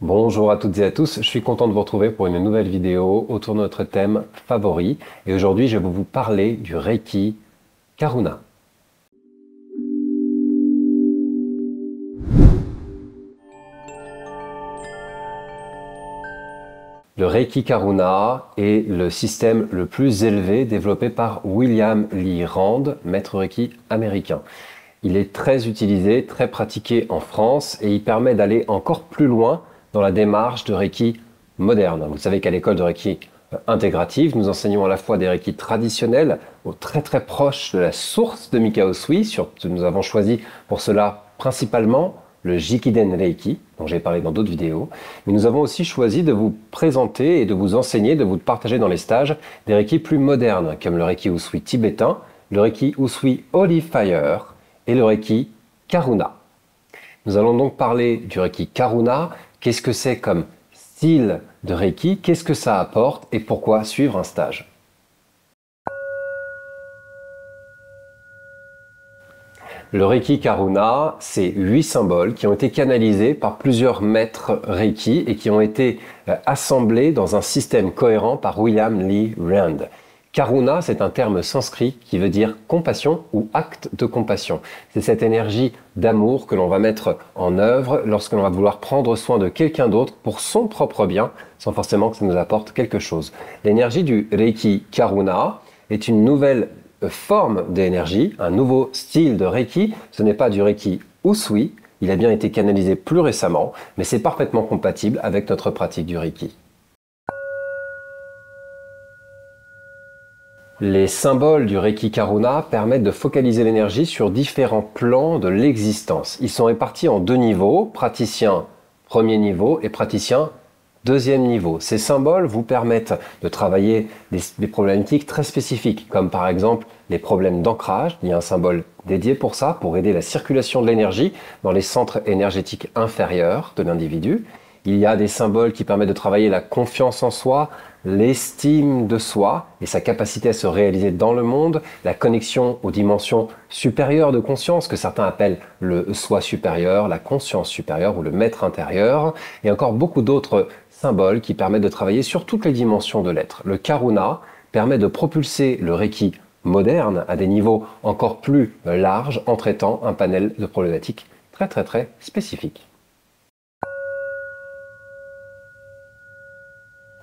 Bonjour à toutes et à tous, je suis content de vous retrouver pour une nouvelle vidéo autour de notre thème favori. Et aujourd'hui, je vais vous parler du Reiki Karuna. Le Reiki Karuna est le système le plus élevé développé par William Lee Rand, maître Reiki américain. Il est très utilisé, très pratiqué en France et il permet d'aller encore plus loin dans la démarche de Reiki moderne. Vous savez qu'à l'école de Reiki intégrative, nous enseignons à la fois des Reiki traditionnels, très proches de la source de Mikao Usui. Nous avons choisi pour cela principalement le Jikiden Reiki, dont j'ai parlé dans d'autres vidéos. Mais nous avons aussi choisi de vous présenter et de vous enseigner, de vous partager dans les stages des Reiki plus modernes, comme le Reiki Usui tibétain, le Reiki Usui Holy Fire et le Reiki Karuna. Nous allons donc parler du Reiki Karuna. Qu'est-ce que c'est comme style de Reiki? Qu'est-ce que ça apporte? Et pourquoi suivre un stage? Le Reiki Karuna, c'est 8 symboles qui ont été canalisés par plusieurs maîtres Reiki et qui ont été assemblés dans un système cohérent par William Lee Rand. Karuna, c'est un terme sanskrit qui veut dire compassion ou acte de compassion. C'est cette énergie d'amour que l'on va mettre en œuvre lorsque l'on va vouloir prendre soin de quelqu'un d'autre pour son propre bien, sans forcément que ça nous apporte quelque chose. L'énergie du Reiki Karuna est une nouvelle forme d'énergie, un nouveau style de Reiki. Ce n'est pas du Reiki Usui, il a bien été canalisé plus récemment, mais c'est parfaitement compatible avec notre pratique du Reiki. Les symboles du Reiki Karuna permettent de focaliser l'énergie sur différents plans de l'existence. Ils sont répartis en 2 niveaux, praticien premier niveau et praticien deuxième niveau. Ces symboles vous permettent de travailler des problématiques très spécifiques, comme par exemple les problèmes d'ancrage. Il y a un symbole dédié pour ça, pour aider la circulation de l'énergie dans les centres énergétiques inférieurs de l'individu. Il y a des symboles qui permettent de travailler la confiance en soi, l'estime de soi et sa capacité à se réaliser dans le monde, la connexion aux dimensions supérieures de conscience que certains appellent le soi supérieur, la conscience supérieure ou le maître intérieur, et encore beaucoup d'autres symboles qui permettent de travailler sur toutes les dimensions de l'être. Le Karuna permet de propulser le Reiki moderne à des niveaux encore plus larges en traitant un panel de problématiques très spécifiques.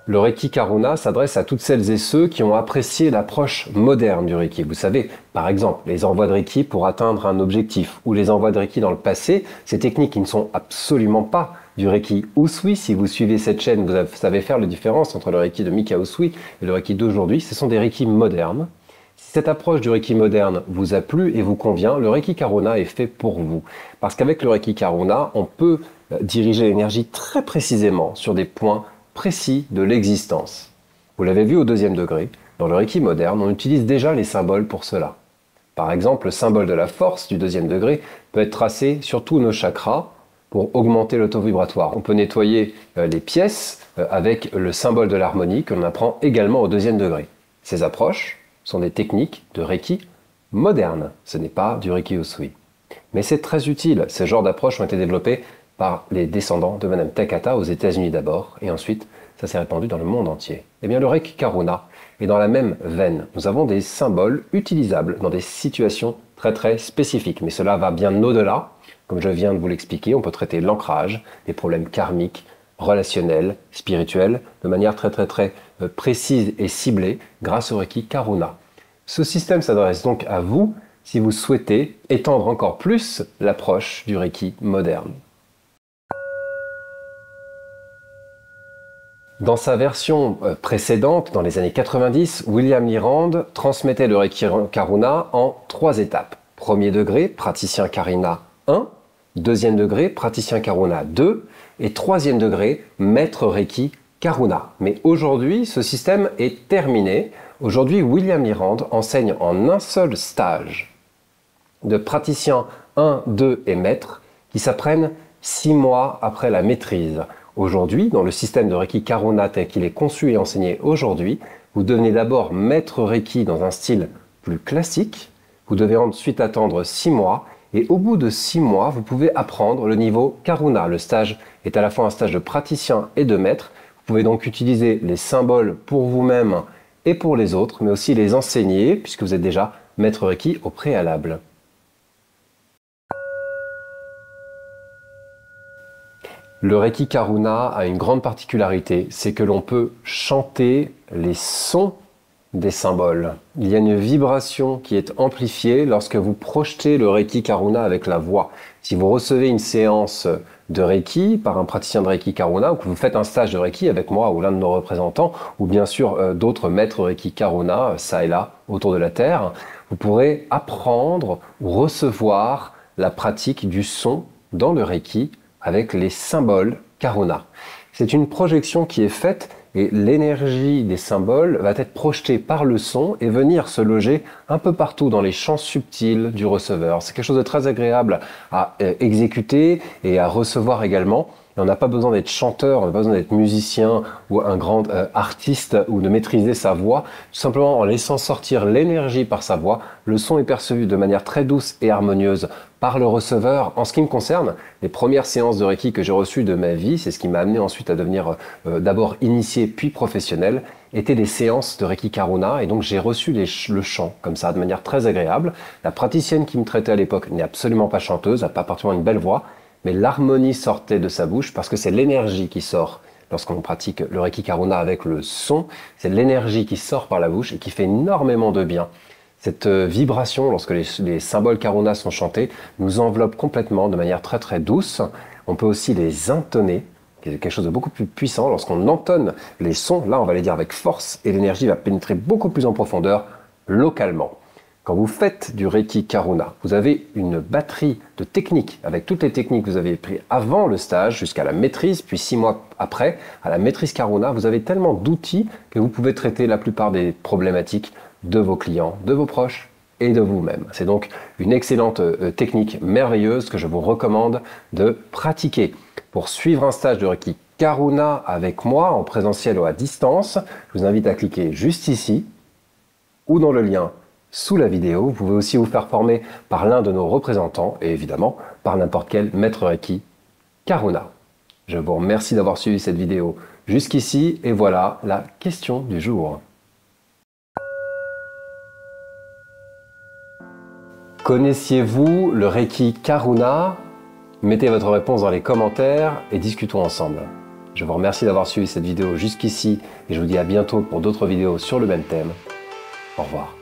Le Reiki Karuna s'adresse à toutes celles et ceux qui ont apprécié l'approche moderne du Reiki. Vous savez, par exemple, les envois de Reiki pour atteindre un objectif ou les envois de Reiki dans le passé, ces techniques qui ne sont absolument pas du Reiki Usui. Si vous suivez cette chaîne, vous savez faire la différence entre le Reiki de Mikao Usui et le Reiki d'aujourd'hui. Ce sont des Reiki modernes. Si cette approche du Reiki moderne vous a plu et vous convient, le Reiki Karuna est fait pour vous. Parce qu'avec le Reiki Karuna, on peut diriger l'énergie très précisément sur des points précis de l'existence. Vous l'avez vu au 2e degré, dans le Reiki moderne, on utilise déjà les symboles pour cela. Par exemple, le symbole de la force du 2e degré peut être tracé sur tous nos chakras pour augmenter l'auto-vibratoire. On peut nettoyer les pièces avec le symbole de l'harmonie que l'on apprend également au 2e degré. Ces approches sont des techniques de Reiki moderne. Ce n'est pas du Reiki Usui. Mais c'est très utile. Ces genres d'approches ont été développés par les descendants de Madame Takata aux États-Unis d'abord, et ensuite ça s'est répandu dans le monde entier. Eh bien le Reiki Karuna est dans la même veine. Nous avons des symboles utilisables dans des situations très spécifiques, mais cela va bien au-delà. Comme je viens de vous l'expliquer, on peut traiter l'ancrage, des problèmes karmiques, relationnels, spirituels, de manière très précise et ciblée grâce au Reiki Karuna. Ce système s'adresse donc à vous si vous souhaitez étendre encore plus l'approche du Reiki moderne. Dans sa version précédente, dans les années 90, William Lee Rand transmettait le Reiki Karuna en 3 étapes. Premier degré, praticien Karuna 1, 2e degré, praticien Karuna 2, et 3e degré, maître Reiki Karuna. Mais aujourd'hui, ce système est terminé. Aujourd'hui, William Lee Rand enseigne en un seul stage de praticien 1, 2 et maître qui s'apprennent 6 mois après la maîtrise. Aujourd'hui, dans le système de Reiki Karuna tel qu'il est conçu et enseigné aujourd'hui, vous devenez d'abord maître Reiki dans un style plus classique, vous devez ensuite attendre 6 mois Et au bout de 6 mois, vous pouvez apprendre le niveau Karuna. Le stage est à la fois un stage de praticien et de maître. Vous pouvez donc utiliser les symboles pour vous-même et pour les autres, mais aussi les enseigner, puisque vous êtes déjà maître Reiki au préalable. Le Reiki Karuna a une grande particularité, c'est que l'on peut chanter les sons des symboles. Il y a une vibration qui est amplifiée lorsque vous projetez le Reiki Karuna avec la voix. Si vous recevez une séance de Reiki par un praticien de Reiki Karuna, ou que vous faites un stage de Reiki avec moi ou l'un de nos représentants, ou bien sûr d'autres maîtres Reiki Karuna, ça et là, autour de la Terre, vous pourrez apprendre ou recevoir la pratique du son dans le Reiki avec les symboles Karuna. C'est une projection qui est faite et l'énergie des symboles va être projetée par le son et venir se loger un peu partout dans les champs subtils du receveur. C'est quelque chose de très agréable à exécuter et à recevoir également. Et on n'a pas besoin d'être chanteur, on n'a pas besoin d'être musicien ou un grand artiste ou de maîtriser sa voix. Tout simplement en laissant sortir l'énergie par sa voix, le son est perçu de manière très douce et harmonieuse par le receveur. En ce qui me concerne, les premières séances de Reiki que j'ai reçues de ma vie, c'est ce qui m'a amené ensuite à devenir d'abord initié puis professionnel, étaient des séances de Reiki Karuna et donc j'ai reçu le chant comme ça de manière très agréable. La praticienne qui me traitait à l'époque n'est absolument pas chanteuse, n'a pas particulièrement une belle voix, mais l'harmonie sortait de sa bouche parce que c'est l'énergie qui sort. Lorsqu'on pratique le Reiki Karuna avec le son, c'est l'énergie qui sort par la bouche et qui fait énormément de bien. Cette vibration, lorsque les symboles Karuna sont chantés, nous enveloppe complètement de manière très très douce. On peut aussi les intoner, qui est quelque chose de beaucoup plus puissant. Lorsqu'on entonne les sons, là on va les dire avec force et l'énergie va pénétrer beaucoup plus en profondeur localement. Quand vous faites du Reiki Karuna, vous avez une batterie de techniques, avec toutes les techniques que vous avez prises avant le stage, jusqu'à la maîtrise, puis 6 mois après, à la maîtrise Karuna, vous avez tellement d'outils que vous pouvez traiter la plupart des problématiques de vos clients, de vos proches et de vous-même. C'est donc une excellente technique merveilleuse que je vous recommande de pratiquer. Pour suivre un stage de Reiki Karuna avec moi, en présentiel ou à distance, je vous invite à cliquer juste ici ou dans le lien sous la vidéo. Vous pouvez aussi vous faire former par l'un de nos représentants et évidemment par n'importe quel maître Reiki Karuna. Je vous remercie d'avoir suivi cette vidéo jusqu'ici et voilà la question du jour. Connaissiez-vous le Reiki Karuna? Mettez votre réponse dans les commentaires et discutons ensemble. Je vous remercie d'avoir suivi cette vidéo jusqu'ici et je vous dis à bientôt pour d'autres vidéos sur le même thème. Au revoir.